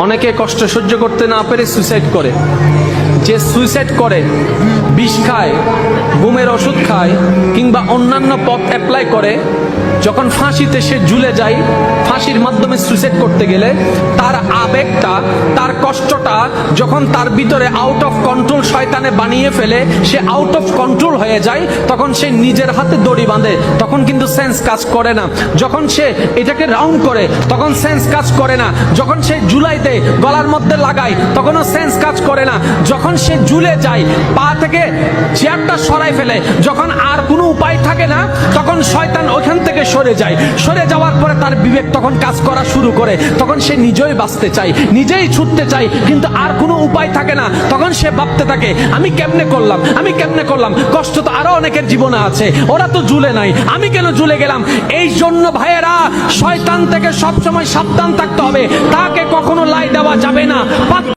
অনেকে কষ্ট সহ্য করতে না পেরে সুইসাইড করে। যে সুইসাইড করে, বিষ খায়, ঘুমের ওষুধ খায়, কিংবা অন্যান্য পথ অ্যাপ্লাই করে, যখন ফাঁসিতে সে ঝুলে যায়, ফাঁসির মাধ্যমে সুইসাইড করতে গেলে তার আবেগটা, তার কষ্টটা যখন তার ভিতরে আউট অফ কন্ট্রোল শয়তানে বানিয়ে ফেলে, সে আউট অফ কন্ট্রোল হয়ে যায়, তখন সে নিজের হাতে দড়ি বাঁধে, তখন কিন্তু সেন্স কাজ করে না। যখন সে এটাকে রাউন্ড করে, তখন সেন্স কাজ করে না। যখন সে ঝুলাইতে গলার মধ্যে লাগায়, তখনও সেন্স কাজ করে না। যখন সে ঝুলে যায়, পা থেকে চেয়ারটা সরাই ফেলে, যখন আর কোনো উপায় থাকে না, তখন শয়তান ওখান থেকে সরে যায়। সরে যাওয়ার পরে তার বিবেক তখন কাজ করা শুরু করে। তখন সে নিজেই বাঁচতে চায়, নিজেই ছুটতে চায়, কিন্তু আর কোনো উপায় থাকে না। তখন সে ভাবতে থাকে, আমি কেমনে করলাম, আমি কেমনে করলাম, কষ্ট তো আরো অনেকের জীবনে আছে, ওরা তো ঝুলে নাই, আমি কেন ঝুলে গেলাম। এই জন্য ভাইয়েরা, শয়তান থেকে সবসময় সাবধান থাকতে হবে। তাকে কখনো লাই দেওয়া যাবে না।